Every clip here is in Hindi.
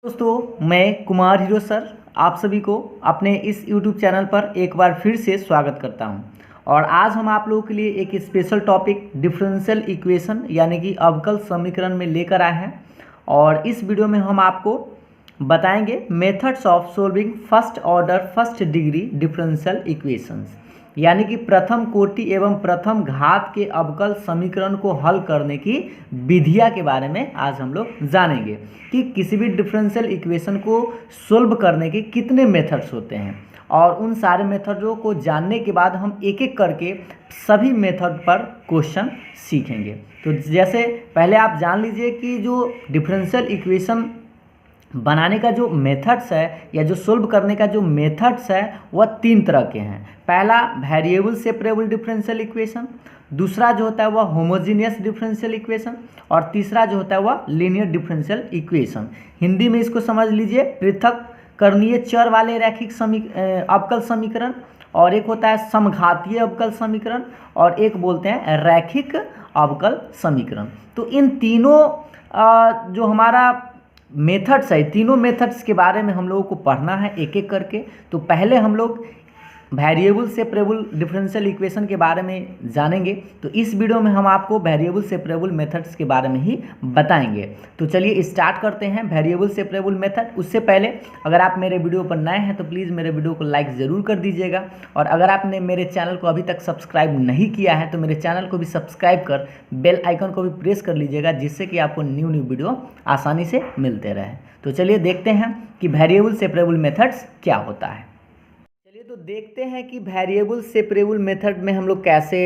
दोस्तों मैं कुमार हीरो सर आप सभी को अपने इस YouTube चैनल पर एक बार फिर से स्वागत करता हूं। और आज हम आप लोगों के लिए एक स्पेशल टॉपिक डिफरेंशियल इक्वेशन यानी कि अवकल समीकरण में लेकर आए हैं। और इस वीडियो में हम आपको बताएंगे methods of solving first order first degree differential equations यानी कि प्रथम कोटि एवं प्रथम घात के अवकल समीकरण को हल करने की विधियां के बारे में आज हम लोग जानेंगे कि किसी भी डिफरेंशियल इक्वेशन को सोल्व करने के कितने मेथड्स होते हैं। और उन सारे मेथडों को जानने के बाद हम एक एक करके सभी मेथड पर क्वेश्चन सीखेंगे। तो जैसे पहले आप जान लीजिए कि जो डिफरेंशियल इक्वेशन बनाने का जो मेथड्स है या जो सोल्व करने का जो मेथड्स है वह तीन तरह के हैं। पहला वेरिएबल सेपरेबल डिफरेंशियल इक्वेशन, दूसरा जो होता है वह होमोजीनियस डिफरेंशियल इक्वेशन और तीसरा जो होता है वह लीनियर डिफरेंशियल इक्वेशन। हिंदी में इसको समझ लीजिए पृथक करणीय चर वाले रैखिक अवकल समीकरण, और एक होता है समघातीय अवकल समीकरण और एक बोलते हैं रैखिक अवकल समीकरण। तो इन तीनों जो हमारा मेथड्स है, तीनों मेथड्स के बारे में हम लोगों को पढ़ना है एक एक करके। तो पहले हम लोग वेरिएबल सेपरेबल डिफरेंशियल इक्वेशन के बारे में जानेंगे। तो इस वीडियो में हम आपको वेरिएबल सेपरेबल मेथड्स के बारे में ही बताएंगे। तो चलिए स्टार्ट करते हैं वेरिएबल सेपरेबल मेथड। उससे पहले अगर आप मेरे वीडियो पर नए हैं तो प्लीज़ मेरे वीडियो को लाइक ज़रूर कर दीजिएगा, और अगर आपने मेरे चैनल को अभी तक सब्सक्राइब नहीं किया है तो मेरे चैनल को भी सब्सक्राइब कर बेल आइकन को भी प्रेस कर लीजिएगा, जिससे कि आपको न्यू वीडियो आसानी से मिलते रहे। तो चलिए देखते हैं कि वेरिएबल सेपरेबल मेथड्स क्या होता है। तो देखते हैं कि वेरिएबल सेपरेबल मेथड में हम लोग कैसे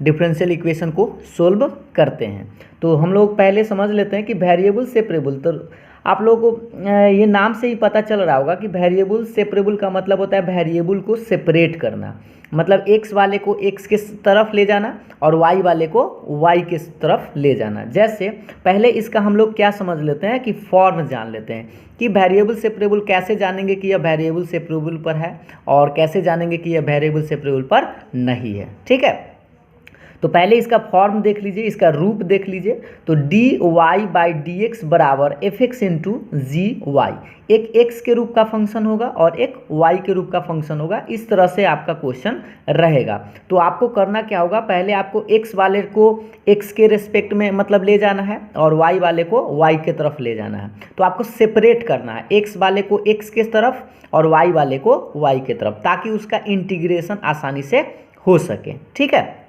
डिफरेंशियल इक्वेशन को सोल्व करते हैं। तो हम लोग पहले समझ लेते हैं कि वेरिएबल सेपरेबल, तो आप लोगों को ये नाम से ही पता चल रहा होगा कि वेरिएबल सेपरेबल का मतलब होता है वेरिएबल को सेपरेट करना, मतलब x वाले को x के तरफ ले जाना और y वाले को y के तरफ ले जाना। जैसे पहले इसका हम लोग क्या समझ लेते हैं कि फॉर्म जान लेते हैं कि वेरिएबल सेपरेबल कैसे जानेंगे कि यह वेरिएबल सेपरेबल पर है और कैसे जानेंगे कि यह वेरिएबल सेपरेबल पर नहीं है। ठीक है, तो पहले इसका फॉर्म देख लीजिए, इसका रूप देख लीजिए। तो D Y by D X बराबर F X into G Y, एक x के रूप का फंक्शन होगा और एक y के रूप का फंक्शन होगा। इस तरह से आपका क्वेश्चन रहेगा। तो आपको करना क्या होगा, पहले आपको x वाले को x के रिस्पेक्ट में मतलब ले जाना है और y वाले को y के तरफ ले जाना है। तो आपको सेपरेट करना है, x वाले को x के तरफ और y वाले को y के तरफ, ताकि उसका इंटीग्रेशन आसानी से हो सके। ठीक है,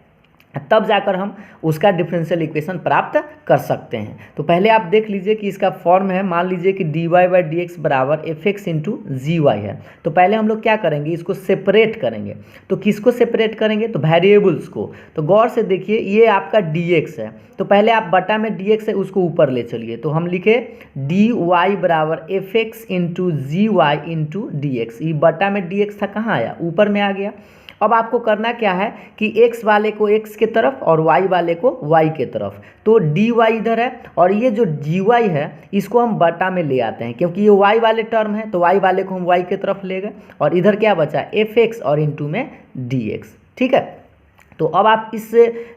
तब जाकर हम उसका डिफरेंशियल इक्वेशन प्राप्त कर सकते हैं। तो पहले आप देख लीजिए कि इसका फॉर्म है, मान लीजिए कि D Y by D X बराबर F X into G Y है। तो पहले हम लोग क्या करेंगे, इसको सेपरेट करेंगे। तो किसको सेपरेट करेंगे, तो वेरिएबल्स को। तो गौर से देखिए, ये आपका डी एक्स है, तो पहले आप बटा में डी एक्स है उसको ऊपर ले चलिए। तो हम लिखे डी वाई बराबर F X into G Y into D x. ये बटा में डी एक्स था, कहाँ आया, ऊपर में आ गया। अब आपको करना क्या है कि x वाले को x के तरफ और y वाले को y के तरफ। तो dy इधर है और ये जो gy है इसको हम बटा में ले आते हैं, क्योंकि ये y वाले टर्म है तो y वाले को हम y के तरफ ले गए और इधर क्या बचा, fx और इंटू में dx। ठीक है, तो अब आप इस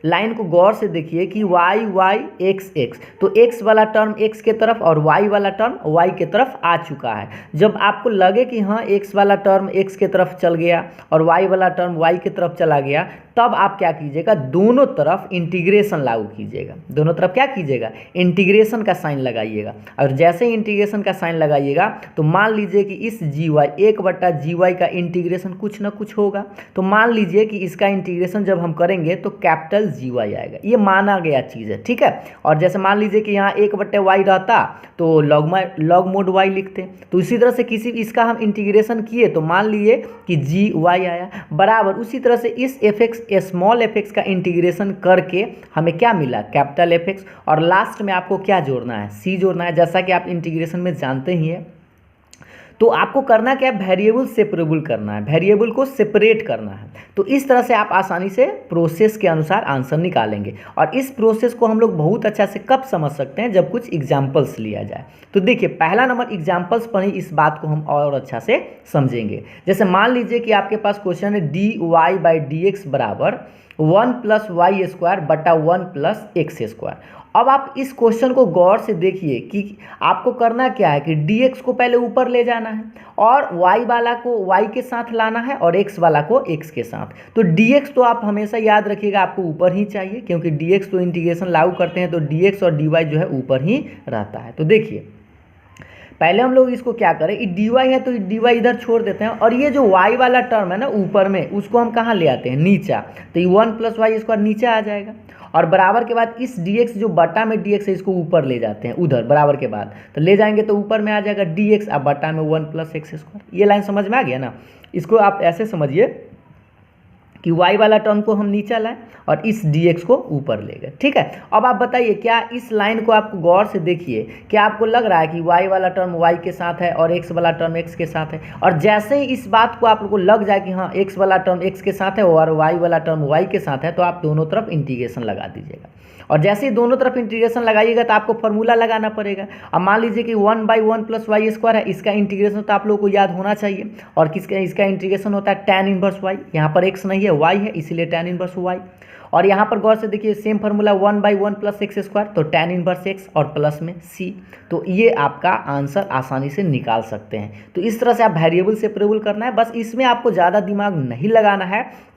लाइन को गौर से देखिए कि y y x x, तो x वाला टर्म x के तरफ और y वाला टर्म y के तरफ आ चुका है। जब आपको लगे कि हाँ x वाला टर्म x के तरफ चल गया और y वाला टर्म y के तरफ चला गया, तब आप क्या कीजिएगा, दोनों तरफ इंटीग्रेशन लागू कीजिएगा। दोनों तरफ क्या कीजिएगा, इंटीग्रेशन का साइन लगाइएगा। और जैसे ही इंटीग्रेशन का साइन लगाइएगा तो मान लीजिए कि इस जी वाई एक बटा जी वाई का इंटीग्रेशन कुछ ना कुछ होगा। तो मान लीजिए कि इसका इंटीग्रेशन जब हम करेंगे तो कैपिटल जी वाई आएगा, ये माना गया चीज़ है। ठीक है, और जैसे मान लीजिए कि यहाँ एक बटे वाई रहता तो लॉग मोड वाई लिखते। तो इसी तरह से किसी इसका हम इंटीग्रेशन किए तो मान लिए कि जी वाई आया, बराबर उसी तरह से इस F x small F x का इंटीग्रेशन करके हमें क्या मिला, कैपिटल एफ एक्स। और लास्ट में आपको क्या जोड़ना है, सी जोड़ना है, जैसा कि आप इंटीग्रेशन में जानते ही हैं। तो आपको करना क्या है, वेरिएबल सेपरेबल करना है, वेरिएबल को सेपरेट करना है। तो इस तरह से आप आसानी से प्रोसेस के अनुसार आंसर निकालेंगे। और इस प्रोसेस को हम लोग बहुत अच्छा से कब समझ सकते हैं, जब कुछ एग्जाम्पल्स लिया जाए। तो देखिए पहला नंबर एग्जाम्पल्स पर ही इस बात को हम और अच्छा से समझेंगे। जैसे मान लीजिए कि आपके पास क्वेश्चन है D Y by D X बराबर 1 + y² बटा 1 + x²। अब आप इस क्वेश्चन को गौर से देखिए कि आपको करना क्या है कि dx को पहले ऊपर ले जाना है और y वाला को y के साथ लाना है और x वाला को x के साथ। तो dx तो आप हमेशा याद रखिएगा आपको ऊपर ही चाहिए, क्योंकि dx तो इंटीग्रेशन लागू करते हैं तो dx और dy जो है ऊपर ही रहता है। तो देखिए पहले हम लोग इसको क्या करें, ये dy है तो dy इधर छोड़ देते हैं और ये जो y वाला टर्म है ना ऊपर में, उसको हम कहाँ ले आते हैं, नीचा। तो ये 1 + y² नीचे आ जाएगा और बराबर के बाद इस dx जो बटा में dx है इसको ऊपर ले जाते हैं, उधर बराबर के बाद तो ले जाएंगे तो ऊपर में आ जाएगा dx, अब बटा में 1 + x²। ये लाइन समझ में आ गया ना। इसको आप ऐसे समझिए कि y वाला टर्म को हम नीचा लाए और इस dx को ऊपर ले गए, ठीक है। अब आप बताइए क्या इस लाइन को आपको गौर से देखिए, क्या आपको लग रहा है कि y वाला टर्म y के साथ है और x वाला टर्म x के साथ है? और जैसे ही इस बात को आप लोग को लग जाए कि हाँ x वाला टर्म x के साथ है और y वाला टर्म y के साथ है, तो आप दोनों तरफ इंटीग्रेशन लगा दीजिएगा। और जैसे ही दोनों तरफ इंटीग्रेशन लगाइएगा तो आपको फॉर्मूला लगाना पड़ेगा। अब मान लीजिए कि 1/1 + y² है, इसका इंटीग्रेशन तो आप लोगों को याद होना चाहिए। और किसका इसका इंटीग्रेशन होता है tan 1y, यहाँ पर x नहीं है y है इसीलिए tan 1y। और यहाँ पर गौर से देखिए सेम फार्मूला 1/1 + x² तो tan 1x और प्लस में c। तो ये आपका आंसर आसानी से निकाल सकते हैं। तो इस तरह से आप वेरिएबल सेपरेबल करना है, बस इसमें आपको ज़्यादा दिमाग नहीं लगाना है।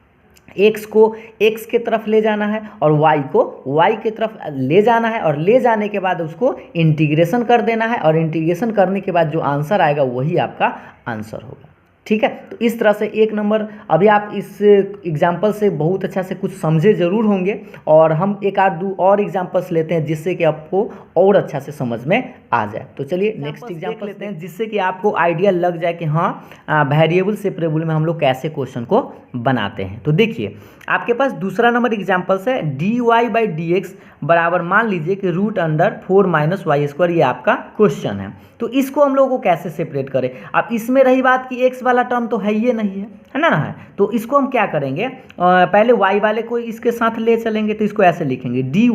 x को x के तरफ ले जाना है और y को y के तरफ ले जाना है और ले जाने के बाद उसको इंटीग्रेशन कर देना है और इंटीग्रेशन करने के बाद जो आंसर आएगा वही आपका आंसर होगा, ठीक है। तो इस तरह से 1 नंबर अभी आप इस एग्जाम्पल से बहुत अच्छा से कुछ समझे ज़रूर होंगे और हम एक आध दो और एग्जाम्पल्स लेते हैं जिससे कि आपको और अच्छा से समझ में आ जाए। तो चलिए नेक्स्ट एग्जाम्पल लेते हैं जिससे कि आपको आइडिया लग जाए कि हाँ वेरिएबल सेपरेबल में हम लोग कैसे क्वेश्चन को बनाते हैं। तो देखिए आपके पास दूसरा नंबर एग्जाम्पल्स है dy/dx बराबर मान लीजिए कि √4 - y²। ये आपका क्वेश्चन है। तो इसको हम लोगों को कैसे सेपरेट करें। अब इसमें रही बात कि x वाला टर्म तो है ही नहीं है ना है, तो इसको हम क्या करेंगे, पहले y वाले को इसके साथ ले चलेंगे। तो इसको ऐसे लिखेंगे dy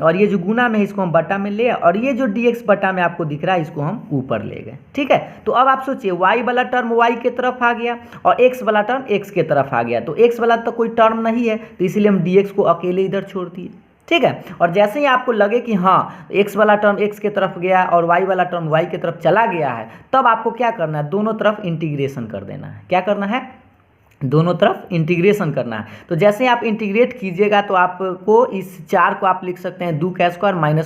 और ये जो गुना में है इसको हम बटा में ले और ये जो dx बटा में आपको दिख रहा है इसको हम ऊपर ले गए, ठीक है। तो अब आप सोचिए y वाला टर्म y के तरफ आ गया और x वाला टर्म x के तरफ आ गया। तो x वाला तो कोई टर्म नहीं है तो इसीलिए हम dx को अकेले इधर छोड़ दिए, ठीक है। और जैसे ही आपको लगे कि हाँ x वाला टर्म x के तरफ गया और y वाला टर्म y के तरफ चला गया है, तब आपको क्या करना है, दोनों तरफ इंटीग्रेशन कर देना है। क्या करना है, दोनों तरफ इंटीग्रेशन करना है। तो जैसे आप इंटीग्रेट कीजिएगा तो आपको इस 4 को आप लिख सकते हैं 2 -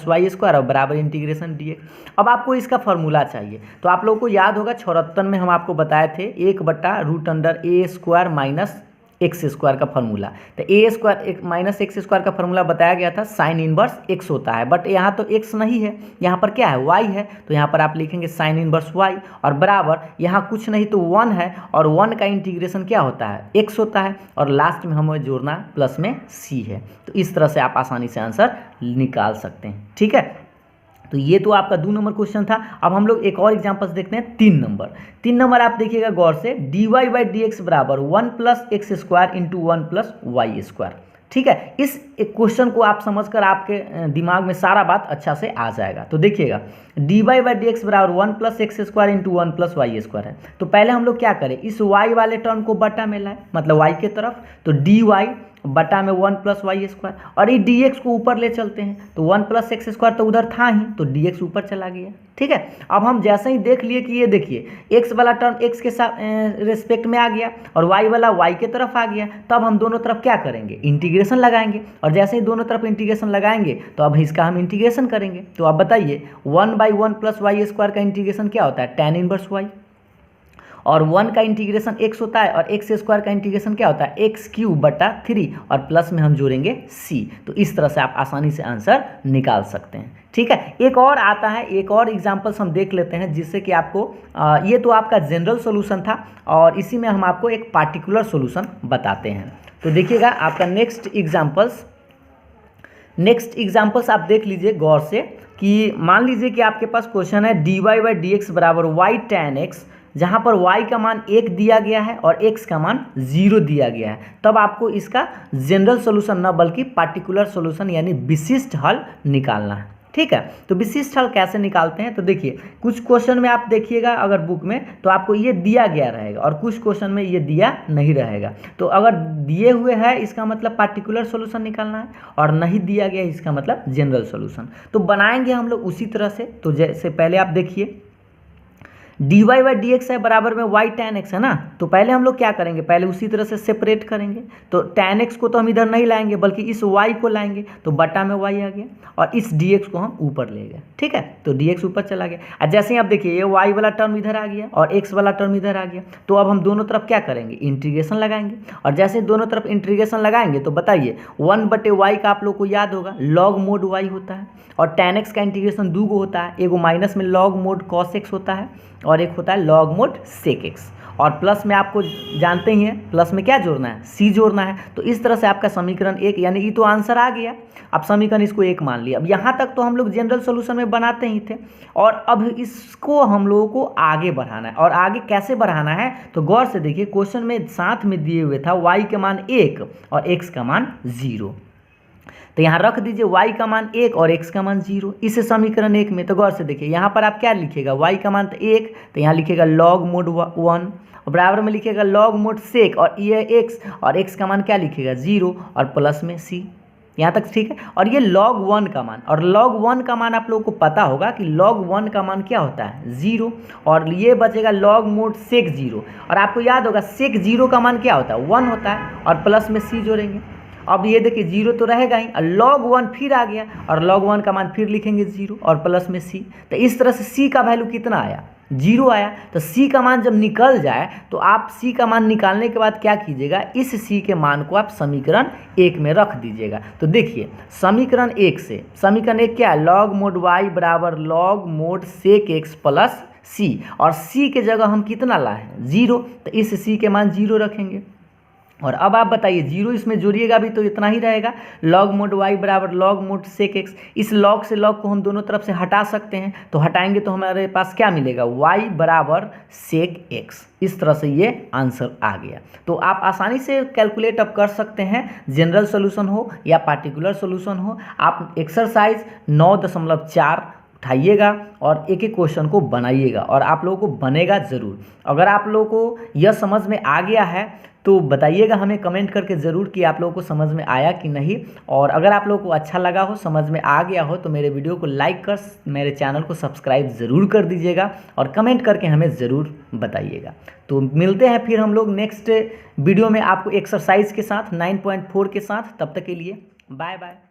y² और बराबर इंटीग्रेशन dx। अब आपको इसका फार्मूला चाहिए तो आप लोगों को याद होगा 74 में हम आपको बताए थे 1/√a² - x² का फार्मूला। तो a² - x² का फार्मूला बताया गया था sin इनवर्स x होता है, बट यहाँ तो x नहीं है, यहाँ पर क्या है y है। तो यहाँ पर आप लिखेंगे sin इनवर्स y और बराबर यहाँ कुछ नहीं तो 1 है और 1 का इंटीग्रेशन क्या होता है, x होता है और लास्ट में हमें जोड़ना प्लस में c है। तो इस तरह से आप आसानी से आंसर निकाल सकते हैं, ठीक है। तो ये तो आपका 2 नंबर क्वेश्चन था। अब हम लोग एक और एग्जांपल्स देखते हैं 3 नंबर। 3 नंबर आप देखिएगा गौर से dy/dx बराबर 1 + x² × 1 + y², ठीक है। इस क्वेश्चन को आप समझकर आपके दिमाग में सारा बात अच्छा से आ जाएगा। तो देखिएगा dy/dx बराबर 1 + x² × 1 + y² है। तो पहले हम लोग क्या करें, इस y वाले टर्म को बटा में लाए, मतलब y के तरफ। तो dy बटा में 1 + y² और ये dx को ऊपर ले चलते हैं। तो 1 + x² तो उधर था ही, तो dx ऊपर चला गया, ठीक है। अब हम जैसे ही देख लिए कि ये देखिए x वाला टर्म x के साथ रिस्पेक्ट में आ गया और y वाला y के तरफ आ गया, तब हम दोनों तरफ क्या करेंगे, इंटीग्रेशन लगाएंगे। और जैसे ही दोनों तरफ इंटीग्रेशन लगाएंगे तो अब इसका हम इंटीग्रेशन करेंगे। तो आप बताइए 1/1 + y² का इंटीग्रेशन क्या होता है, tan 1y और 1 का इंटीग्रेशन x होता है और x² का इंटीग्रेशन क्या होता है, x³/3 और प्लस में हम जोड़ेंगे c। तो इस तरह से आप आसानी से आंसर निकाल सकते हैं, ठीक है। एक और आता है, एक और एग्जांपल्स हम देख लेते हैं जिससे कि आपको ये तो आपका जनरल सॉल्यूशन था और इसी में हम आपको एक पार्टिकुलर सॉल्यूशन बताते हैं। तो देखिएगा आपका नेक्स्ट एग्जांपल्स आप देख लीजिए गौर से कि मान लीजिए कि आपके पास क्वेश्चन है dy/dx बराबर y tan x, जहाँ पर y का मान 1 दिया गया है और x का मान 0 दिया गया है। तब आपको इसका जनरल सॉल्यूशन न बल्कि पार्टिकुलर सॉल्यूशन यानी विशिष्ट हल निकालना है, ठीक है। तो विशिष्ट हल कैसे निकालते हैं, तो देखिए कुछ क्वेश्चन में आप देखिएगा अगर बुक में तो आपको ये दिया गया रहेगा और कुछ क्वेश्चन में ये दिया नहीं रहेगा। तो अगर दिए हुए है इसका मतलब पार्टिकुलर सॉल्यूशन निकालना है, और नहीं दिया गया इसका मतलब जनरल सॉल्यूशन। तो बनाएंगे हम लोग उसी तरह से। तो जैसे पहले आप देखिए dy बाई डी एक्स है बराबर में y tan x है ना। तो पहले हम लोग क्या करेंगे, पहले उसी तरह से सेपरेट करेंगे। तो tan x को तो हम इधर नहीं लाएंगे बल्कि इस y को लाएंगे, तो बटा में y आ गया और इस dx को हम ऊपर ले गए, ठीक है। तो dx ऊपर चला गया। और जैसे ही आप देखिए ये y वाला टर्म इधर आ गया और x वाला टर्म इधर आ गया, तो अब हम दोनों तरफ क्या करेंगे, इंटीग्रेशन लगाएंगे। और जैसे दोनों तरफ इंटीग्रेशन लगाएंगे तो बताइए 1/y का आप लोग को याद होगा लॉग मोड y होता है, और tan x का इंटीग्रेशन दो गो होता है, एगो माइनस में लॉग मोड cos x होता है और एक होता है लॉग मोड सेक x। और प्लस में आपको जानते ही हैं प्लस में क्या जोड़ना है, c जोड़ना है। तो इस तरह से आपका समीकरण एक, यानी ये तो आंसर आ गया। अब समीकरण इसको एक मान लिया। अब यहाँ तक तो हम लोग जनरल सॉल्यूशन में बनाते ही थे, और अब इसको हम लोगों को आगे बढ़ाना है। और आगे कैसे बढ़ाना है, तो गौर से देखिए क्वेश्चन में साथ में दिए हुए था y का मान 1 और x का मान 0। तो यहाँ रख दीजिए y का मान 1 और x का मान 0 इस समीकरण 1 में। तो गौर से देखिए यहाँ पर आप क्या लिखिएगा, y का मान 1 तो यहाँ लिखिएगा लॉग मोड 1 और बराबर में लिखिएगा लॉग मोड सेक, और ये x और x का मान क्या लिखिएगा 0 और प्लस में c। यहाँ तक ठीक है। और ये log 1 का मान, और log 1 का मान आप लोगों को पता होगा कि log 1 का मान क्या होता है 0, और ये बचेगा log मोड सेक 0। और आपको याद होगा सेक 0 का मान क्या होता है 1 होता है, और प्लस में c जोड़ेंगे। अब ये देखिए 0 तो रहेगा ही, और log 1 फिर आ गया और log 1 का मान फिर लिखेंगे 0 और प्लस में c। तो इस तरह से c का वैल्यू कितना आया 0 आया। तो c का मान जब निकल जाए तो आप c का मान निकालने के बाद क्या कीजिएगा, इस c के मान को आप समीकरण 1 में रख दीजिएगा। तो देखिए समीकरण 1 से समीकरण 1 क्या है, लॉग मोड y बराबर लॉग मोड सेक x प्लस c, और c के जगह हम कितना लाए 0, तो इस c के मान 0 रखेंगे। और अब आप बताइए 0 इसमें जोड़िएगा भी तो इतना ही रहेगा, लॉग मोड y बराबर लॉग मोड सेक x। इस लॉग से लॉग को हम दोनों तरफ से हटा सकते हैं, तो हटाएंगे तो हमारे पास क्या मिलेगा y बराबर सेक x। इस तरह से ये आंसर आ गया। तो आप आसानी से कैलकुलेट अब कर सकते हैं, जनरल सॉल्यूशन हो या पार्टिकुलर सॉल्यूशन हो। आप एक्सरसाइज 9.4 उठाइएगा और एक एक क्वेश्चन को बनाइएगा, और आप लोगों को बनेगा ज़रूर। अगर आप लोगों को यह समझ में आ गया है तो बताइएगा हमें कमेंट करके ज़रूर कि आप लोगों को समझ में आया कि नहीं। और अगर आप लोगों को अच्छा लगा हो, समझ में आ गया हो, तो मेरे वीडियो को लाइक कर मेरे चैनल को सब्सक्राइब ज़रूर कर दीजिएगा, और कमेंट करके हमें ज़रूर बताइएगा। तो मिलते हैं फिर हम लोग नेक्स्ट वीडियो में आपको एक्सरसाइज के साथ 9.4 के साथ। तब तक के लिए बाय बाय।